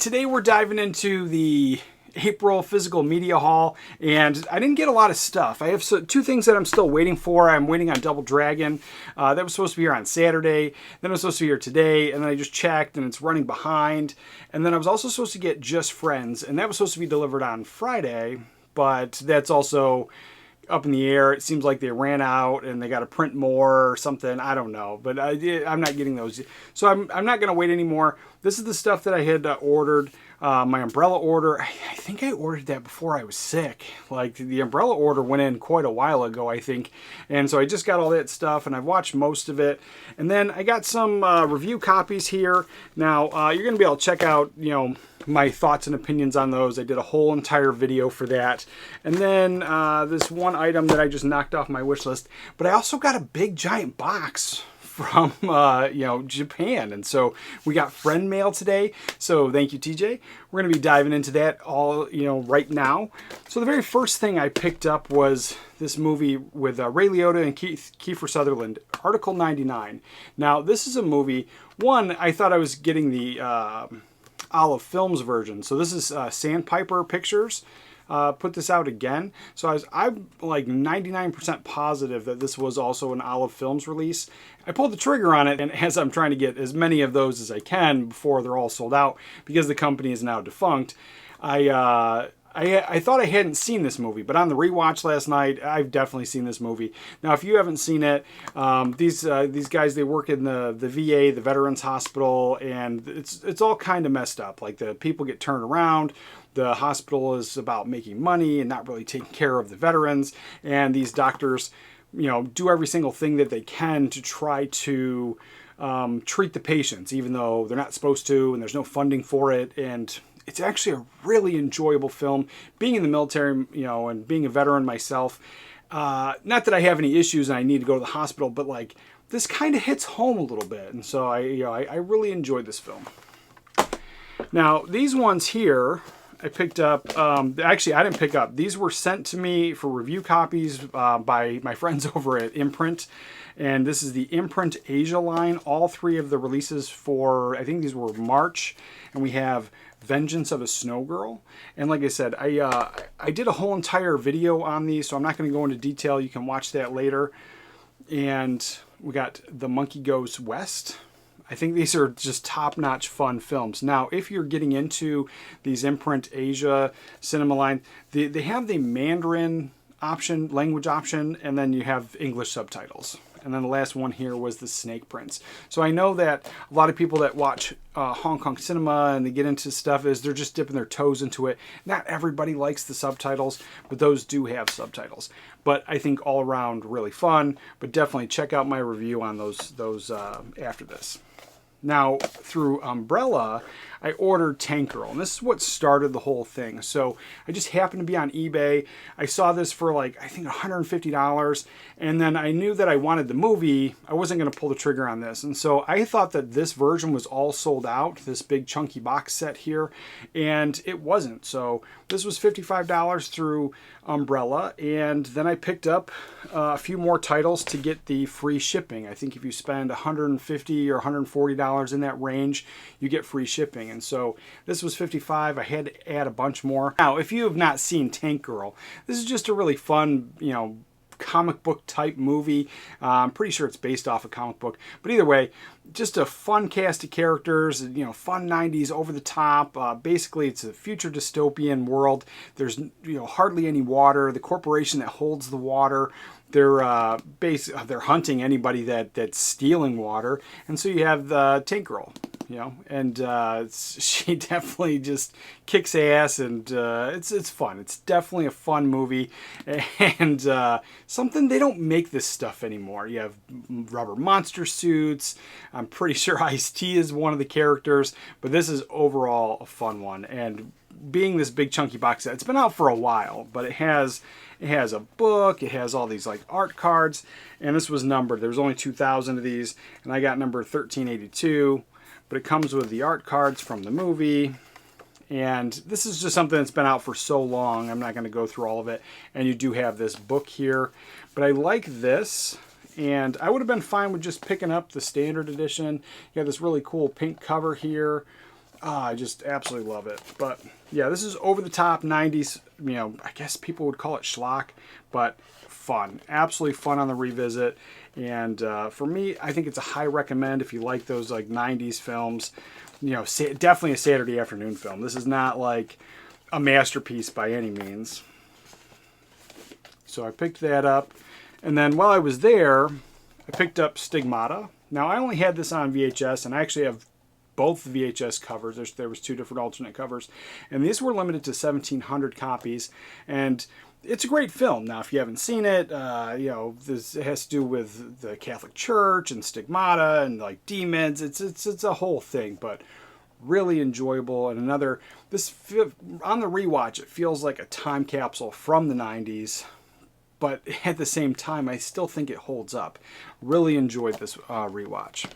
Today we're diving into the April physical media haul, and I didn't get a lot of stuff. I have two things that I'm still waiting for. I'm waiting on Double Dragon. That was supposed to be here on Saturday. Then it was supposed to be here today, and then I just checked, and it's running behind. And then I was also supposed to get Just Friends, and that was supposed to be delivered on Friday, but that's also up in the air. It seems like they ran out and they got to print more or something. I don't know, but I'm not getting those. So I'm not going to wait anymore. This is the stuff that I had ordered. My umbrella order, I think I ordered that before I was sick. Like, the umbrella order went in quite a while ago, I think. And so I just got all that stuff, and I've watched most of it. And then I got some review copies here. Now, you're going to be able to check out, my thoughts and opinions on those. I did a whole entire video for that. And then this one item that I just knocked off my wish list. But I also got a big giant box from Japan, and so we got friend mail today, so thank you, TJ. We're going to be diving into that all right now. So the very first thing I picked up was this movie with Ray Liotta and Kiefer Sutherland, Article 99. Now this is a movie, I thought I was getting the Olive Films version, so this is Sandpiper Pictures put this out again. So I'm like 99% positive that this was also an Olive Films release. I pulled the trigger on it, and as I'm trying to get as many of those as I can before they're all sold out, because the company is now defunct, I thought I hadn't seen this movie, but on the rewatch last night, I've definitely seen this movie. Now, if you haven't seen it, these guys, they work in the VA, the Veterans Hospital, and it's all kind of messed up. Like, the people get turned around. The hospital is about making money and not really taking care of the veterans, and these doctors, do every single thing that they can to try to treat the patients, even though they're not supposed to, and there's no funding for it. And it's actually a really enjoyable film. Being in the military, and being a veteran myself, not that I have any issues and I need to go to the hospital, but like, this kind of hits home a little bit. And so I really enjoyed this film. Now, these ones here, I picked up, actually I didn't pick up. These were sent to me for review copies by my friends over at Imprint. And this is the Imprint Asia line. All three of the releases for, I think these were March. And we have Vengeance of a Snow Girl. And like I said, I did a whole entire video on these, so I'm not going to go into detail. You can watch that later. And we got The Monkey Goes West. I think these are just top-notch fun films. Now, if you're getting into these Imprint Asia cinema line, they have the Mandarin option, language option, and then you have English subtitles. And then the last one here was The Snake Prince. So I know that a lot of people that watch Hong Kong cinema and they get into stuff is they're just dipping their toes into it. Not everybody likes the subtitles, but those do have subtitles. But I think all around really fun, but definitely check out my review on those after this. Now, through Umbrella, I ordered Tank Girl, and this is what started the whole thing. So I just happened to be on eBay. I saw this for like, I think $150, and then I knew that I wanted the movie. I wasn't going to pull the trigger on this, and so I thought that this version was all sold out, this big chunky box set here, and it wasn't. So this was $55 through Umbrella, and then I picked up a few more titles to get the free shipping. I think if you spend $150 or $140 in that range, you get free shipping. And so this was $55. I had to add a bunch more. Now, if you have not seen Tank Girl, this is just a really fun, comic book type movie. I'm pretty sure it's based off a comic book, but either way, just a fun cast of characters, fun 90s over the top. Basically, it's a future dystopian world. There's hardly any water. The corporation that holds the water, they're hunting anybody that's stealing water, and so you have the Tank Girl. And she definitely just kicks ass, and it's fun. It's definitely a fun movie, and something they don't make this stuff anymore. You have rubber monster suits. I'm pretty sure Ice-T is one of the characters, but this is overall a fun one. And being this big chunky box set, it's been out for a while, but it has a book, it has all these like art cards, and this was numbered. There was only 2,000 of these, and I got number 1382. But it comes with the art cards from the movie, and this is just something that's been out for so long. I'm not going to go through all of it, and you do have this book here. But I like this, and I would have been fine with just picking up the standard edition. You have this really cool pink cover here. I just absolutely love it. But yeah, this is over the top 90s, you know, I guess people would call it schlock, but fun. Absolutely fun on the revisit. And for me, I think it's a high recommend if you like those like 90s films. You know, definitely a Saturday afternoon film. This is not like a masterpiece by any means. So I picked that up. And then while I was there, I picked up Stigmata. Now, I only had this on VHS, and I actually have both VHS covers. There was two different alternate covers. And these were limited to 1,700 copies. And it's a great film. Now, if you haven't seen it, you know, this has to do with the Catholic Church and Stigmata and like demons. It's a whole thing, but really enjoyable. And another, on the rewatch, it feels like a time capsule from the 90s. But at the same time, I still think it holds up. Really enjoyed this rewatch.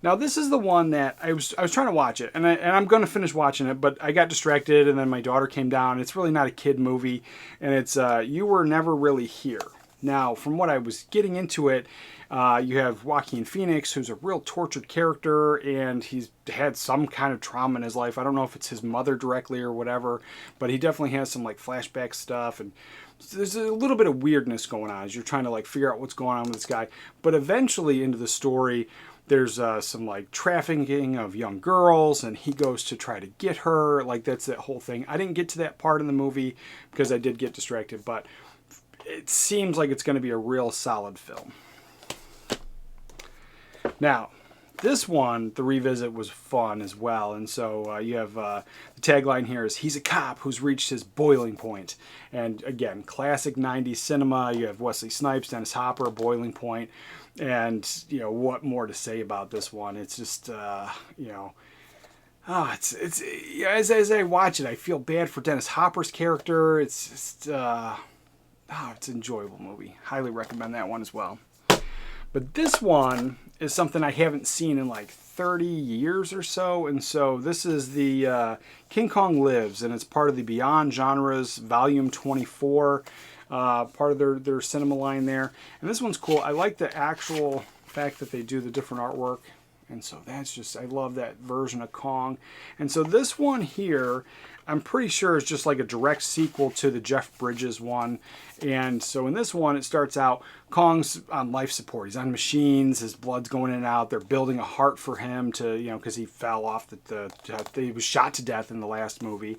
Now this is the one that I was trying to watch it, and I'm going to finish watching it, but I got distracted, and then my daughter came down. It's really not a kid movie, and it's You Were Never Really Here. Now, from what I was getting into it, you have Joaquin Phoenix, who's a real tortured character, and he's had some kind of trauma in his life. I don't know if it's his mother directly or whatever, but he definitely has some like flashback stuff, and there's a little bit of weirdness going on as you're trying to like figure out what's going on with this guy. But eventually into the story, there's some like trafficking of young girls, and he goes to try to get her. Like that's that whole thing. I didn't get to that part in the movie because I did get distracted, but it seems like it's going to be a real solid film. Now, this one, the revisit was fun as well. And so you have the tagline here is, he's a cop who's reached his boiling point. And again, classic 90s cinema. You have Wesley Snipes, Dennis Hopper, boiling point. And, you know, what more to say about this one? It's just, you know, it's as I watch it, I feel bad for Dennis Hopper's character. It's just, it's an enjoyable movie. Highly recommend that one as well. But this one is something I haven't seen in like 30 years or so. And so this is the King Kong Lives, and it's part of the Beyond Genres Volume 24, part of their cinema line there. And this one's cool. I like the actual fact that they do the different artwork. And so that's just, I love that version of Kong. And so this one here, I'm pretty sure is just like a direct sequel to the Jeff Bridges one. And so in this one, it starts out, Kong's on life support. He's on machines. His blood's going in and out. They're building a heart for him to, you know, because he fell off he was shot to death in the last movie.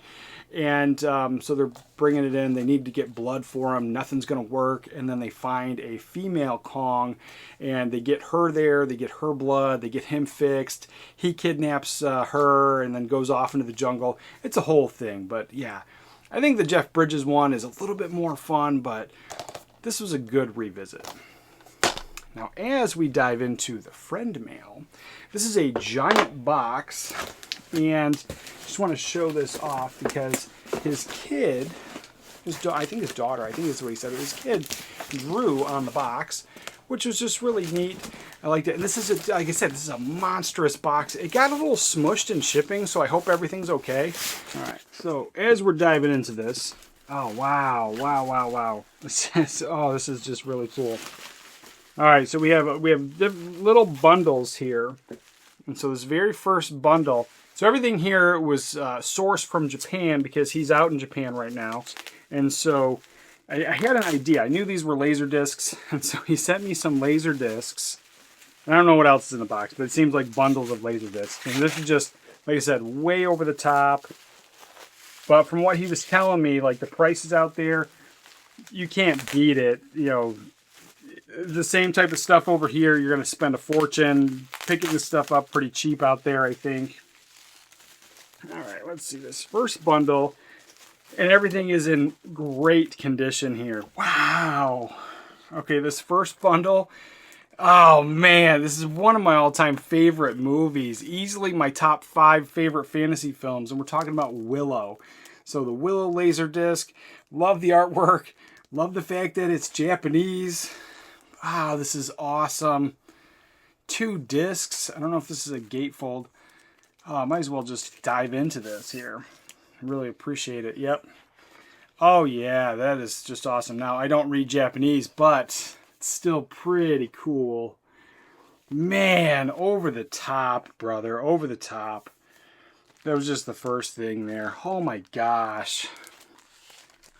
And so they're bringing it in. They need to get blood for him. Nothing's going to work. And then they find a female Kong, and they get her there. They get her blood. They get him fixed. He kidnaps her and then goes off into the jungle. It's a whole thing. But yeah, I think the Jeff Bridges one is a little bit more fun, but this was a good revisit. Now, as we dive into the friend mail, this is a giant box, and just want to show this off because his kid, I think his daughter, I think that's what he said, his kid drew on the box, which was just really neat. I liked it. And this is, like I said, this is a monstrous box. It got a little smushed in shipping, so I hope everything's okay. All right, so as we're diving into this, oh, wow. This is just really cool. All right, so we have little bundles here. And so this very first bundle, so everything here was sourced from Japan because he's out in Japan right now. And so I had an idea. I knew these were laser discs, and so he sent me some laser discs. I don't know what else is in the box, but it seems like bundles of laser discs. And this is just, like I said, way over the top. But from what he was telling me, like the prices out there, you can't beat it. You know, the same type of stuff over here, you're going to spend a fortune picking this stuff up pretty cheap out there, I think. All right, let's see this first bundle. And everything is in great condition here. Wow. Okay, this first bundle. Oh, man, this is one of my all-time favorite movies. Easily my top 5 favorite fantasy films. And we're talking about Willow. So the Willow Laserdisc. Love the artwork. Love the fact that it's Japanese. Wow, this is awesome. 2 discs. I don't know if this is a gatefold. I might as well just dive into this here. Really appreciate it. Yep. Oh, yeah, that is just awesome. Now, I don't read Japanese, but it's still pretty cool. Man, over the top, brother. Over the top. That was just the first thing there. Oh my gosh.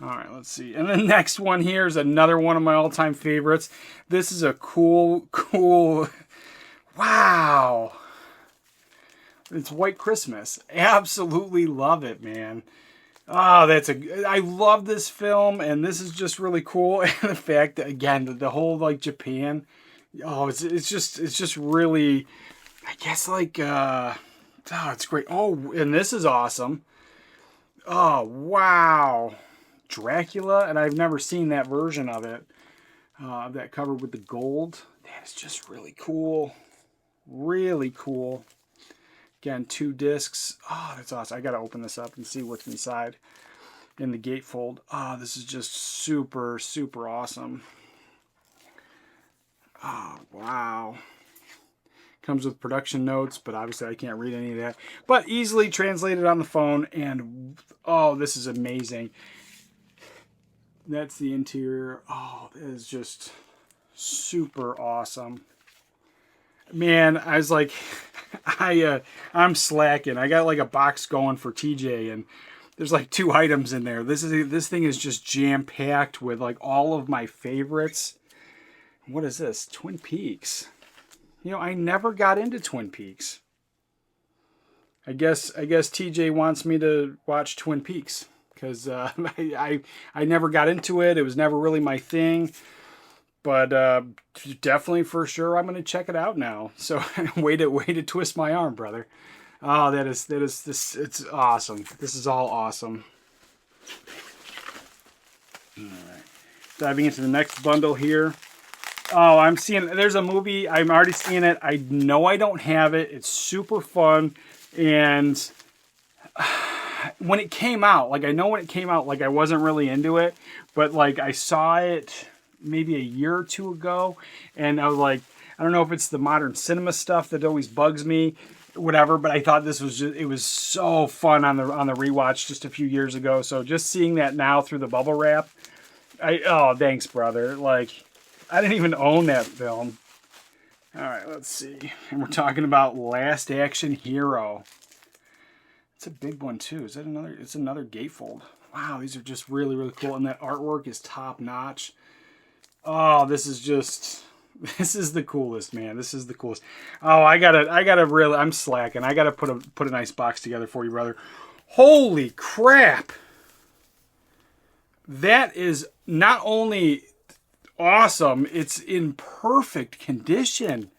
All right, let's see. And the next one here is another one of my all-time favorites. This is a cool, wow. It's White Christmas. Absolutely love it, man. Oh, I love this film, and this is just really cool. And the fact that, again, the whole, like, Japan, oh, it's just really, I guess, like, oh, it's great. Oh, and this is awesome. Oh, wow. Dracula, and I've never seen that version of it. That cover with the gold. That is just really cool. Really cool. Again, 2 discs. Oh, that's awesome. I got to open this up and see what's inside in the gatefold. Oh, this is just super, super awesome. Oh, wow. Comes with production notes, but obviously I can't read any of that. But easily translated on the phone, and oh, this is amazing. That's the interior. Oh, it is just super awesome. Man, I was like, I'm slacking. I got like a box going for TJ, and there's like 2 items in there. This thing is just jam-packed with like all of my favorites. What is this? Twin Peaks. You know, I never got into Twin Peaks. I guess TJ wants me to watch Twin Peaks because I never got into it. It was never really my thing. But definitely for sure, I'm going to check it out now. So way to twist my arm, brother. Oh, that is this. It's awesome. This is all awesome. All right, diving into the next bundle here. Oh, I'm seeing. There's a movie. I'm already seeing it. I know I don't have it. It's super fun, and when it came out, like I know when it came out, like I wasn't really into it, but like I saw it maybe a year or 2 ago, and I was like, I don't know if it's the modern cinema stuff that always bugs me, whatever, but I thought this was just, it was so fun on the rewatch just a few years ago. So just seeing that now through the bubble wrap, oh, thanks, brother. Like, I didn't even own that film. All right, let's see. And we're talking about Last Action Hero. It's a big one too. Is that another? It's another gatefold. Wow, these are just really, really cool, and that artwork is top notch. Oh, this is the coolest, man. This is the coolest. Oh, I gotta really, I'm slacking. I gotta put a nice box together for you, brother. Holy crap. That is not only awesome, it's in perfect condition.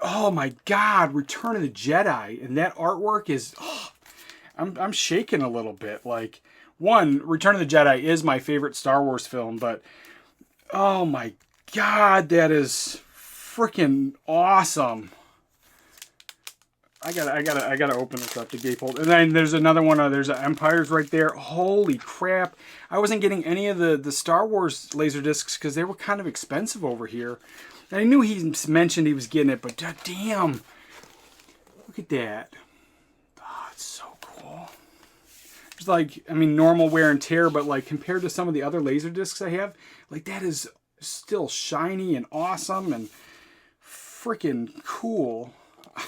Oh my God, Return of the Jedi. And that artwork is, oh, I'm shaking a little bit. Like, one, Return of the Jedi is my favorite Star Wars film, but oh my God, that is freaking awesome. I gotta open this up to gatefold. And then there's another one. There's Empires right there. Holy crap! I wasn't getting any of the Star Wars laserdiscs because they were kind of expensive over here. And I knew he mentioned he was getting it, but damn, look at that. Oh, it's so cool. It's like, I mean, normal wear and tear, but like compared to some of the other laserdiscs I have, like that is still shiny and awesome and freaking cool.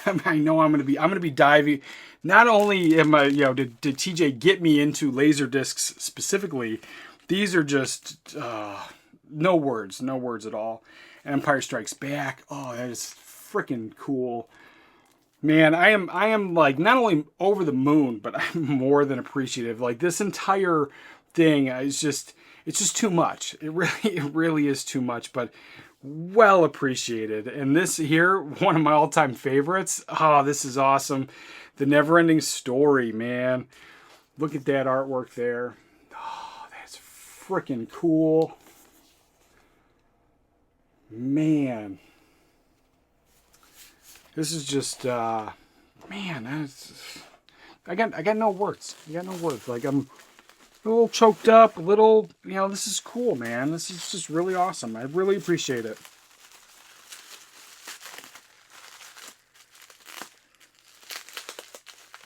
I know I'm gonna be diving. Not only am I, did TJ get me into laser discs specifically, these are just no words at all. Empire Strikes Back. Oh, that is freaking cool, man. I am like not only over the moon, but I'm more than appreciative. Like this entire thing is it's just too much. It really is too much, but well appreciated. And this here, one of my all-time favorites. Oh, this is awesome. The Never-Ending Story, man. Look at that artwork there. Oh, that's freaking cool. Man. This is just, man, I got no words. I got no words. Like, I'm a little choked up, a little, this is cool, man. This is just really awesome. I really appreciate it.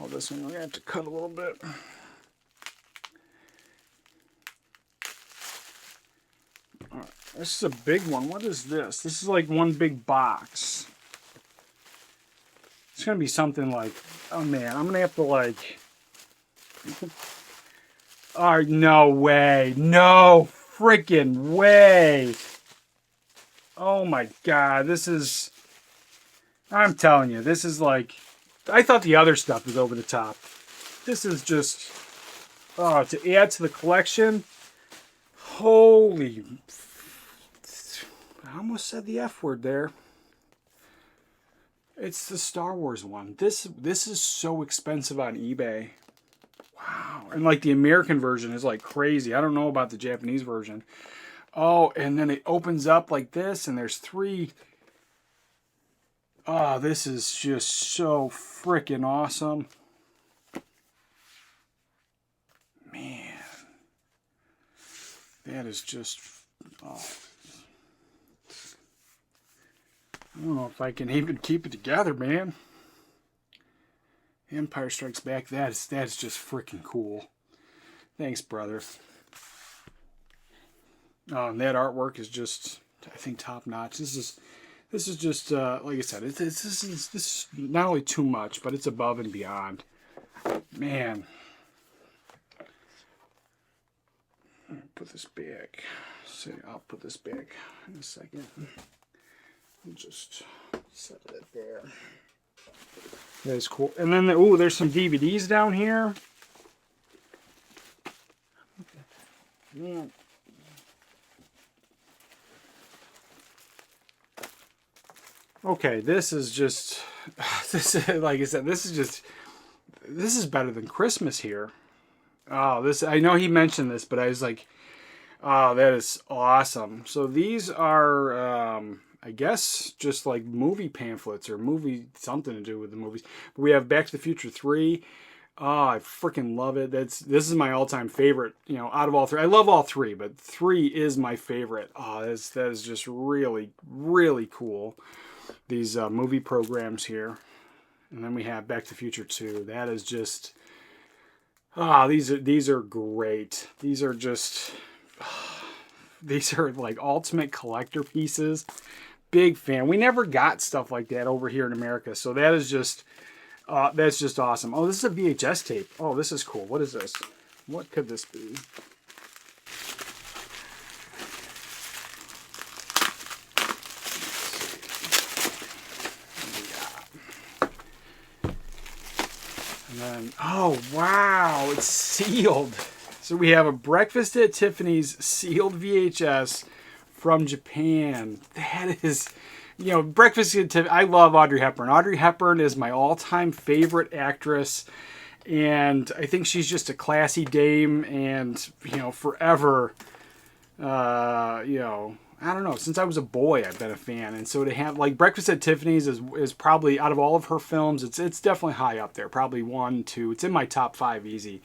Oh, this one, we're going to have to cut a little bit. All right, this is a big one. What is this? This is like one big box. It's going to be something like, oh man, I'm going to have to like, oh, no way. No freaking way. Oh my God. This is, I'm telling you, this is like, I thought the other stuff was over the top. This is just, oh, to add to the collection. Holy, I almost said the F word there. It's the Star Wars one. This is so expensive on eBay. Wow. And like the American version is like crazy. I don't know about the Japanese version. Oh, and then it opens up like this and there's 3. Oh, this is just so freaking awesome. Man. That is just, oh. I don't know if I can even keep it together, man. Empire Strikes Back, that's just freaking cool. Thanks, brother. Oh, and that artwork is just, I think, top notch. This is just, like I said, this is not only too much, but it's above and beyond. Man. Put this back. See, I'll put this back in a second. I'll just set it there. That is cool. And then, oh, there's some DVDs down here. Yeah. Okay, this is just, this is, like I said, this is better than Christmas here. Oh, this, I know he mentioned this, but I was like, oh, that is awesome. So these are, I guess, just like movie pamphlets or movie, something to do with the movies. But we have Back to the Future 3. Oh, I freaking love it. This is my all-time favorite, you know, out of all 3. I love all 3, but 3 is my favorite. Oh, that is just really, really cool. These movie programs here. And then we have Back to the Future 2. That is just, these are great. These are just, these are like ultimate collector pieces. Big fan. We never got stuff like that over here in America. So that is just, that's just awesome. Oh, this is a VHS tape. Oh, this is cool. What is this? What could this be? And then, oh, wow, it's sealed. So we have a Breakfast at Tiffany's sealed VHS from Japan. That is, you know, Breakfast at Tiffany. I love Audrey Hepburn. Audrey Hepburn is my all-time favorite actress. And I think she's just a classy dame and, you know, forever, you know, I don't know. Since I was a boy, I've been a fan. And so to have, like, Breakfast at Tiffany's is probably, out of all of her films, it's definitely high up there. Probably 1, 2. It's in my top 5 easy.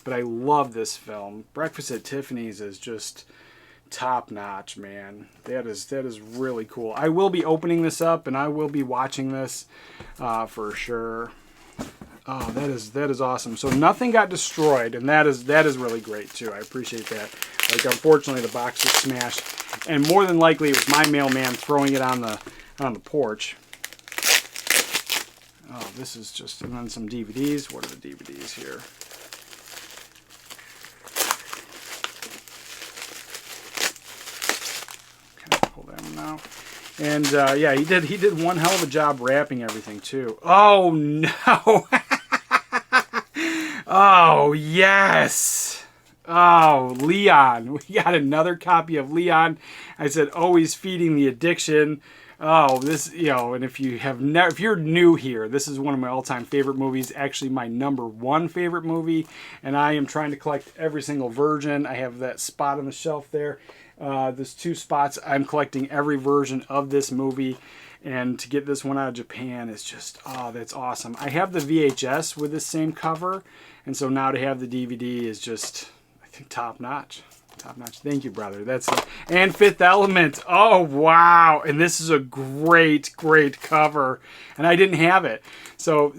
But I love this film. Breakfast at Tiffany's is just top notch, man. That is really cool. I will be opening this up and I will be watching this for sure. Oh, that is awesome. So nothing got destroyed, and that is really great too. I appreciate that. Like, unfortunately, the box was smashed, and more than likely it was my mailman throwing it on the porch. Oh, this is just, and then some DVDs. What are the DVDs here? Okay, pull that one out. And yeah, he did one hell of a job wrapping everything too. Oh no! Oh yes! Oh, Leon. We got another copy of Leon. I said, always feeding the addiction. Oh, this, you know, and if you're new here, this is one of my all-time favorite movies. Actually, my #1 favorite movie, and I am trying to collect every single version. I have that spot on the shelf there. There's 2 spots. I'm collecting every version of this movie, and to get this one out of Japan is just, oh, that's awesome. I have the VHS with the same cover, and so now to have the DVD is just, I think, top notch. Top notch. Thank you, brother. And Fifth Element. Oh, wow. And this is a great, great cover. And I didn't have it. So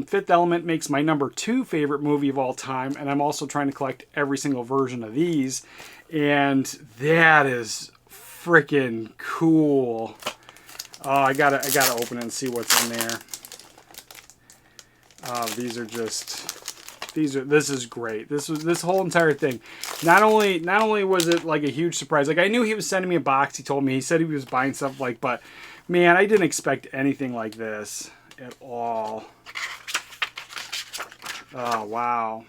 Fifth Element makes my #2 favorite movie of all time. And I'm also trying to collect every single version of these. And that is freaking cool. Oh, I gotta open it and see what's in there. These are just... This is great. This whole entire thing. Not only was it like a huge surprise. Like I knew he was sending me a box. He told me. He said he was buying stuff like, but man, I didn't expect anything like this at all. Oh wow.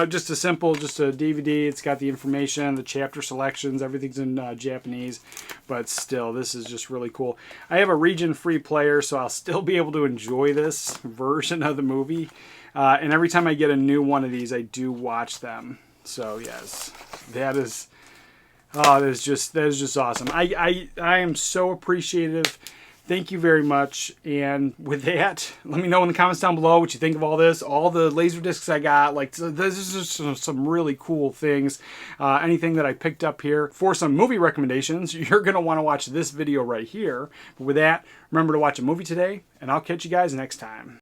Just a DVD. It's got the information, the chapter selections, everything's in Japanese, but still, this is just really cool. I have a region-free player, so I'll still be able to enjoy this version of the movie. And every time I get a new one of these, I do watch them. So yes, that is just awesome. I am so appreciative. Thank you very much. And with that, let me know in the comments down below what you think of all this. All the laser discs I got, like this is just some really cool things. Anything that I picked up here. For some movie recommendations, you're going to want to watch this video right here. But with that, remember to watch a movie today, and I'll catch you guys next time.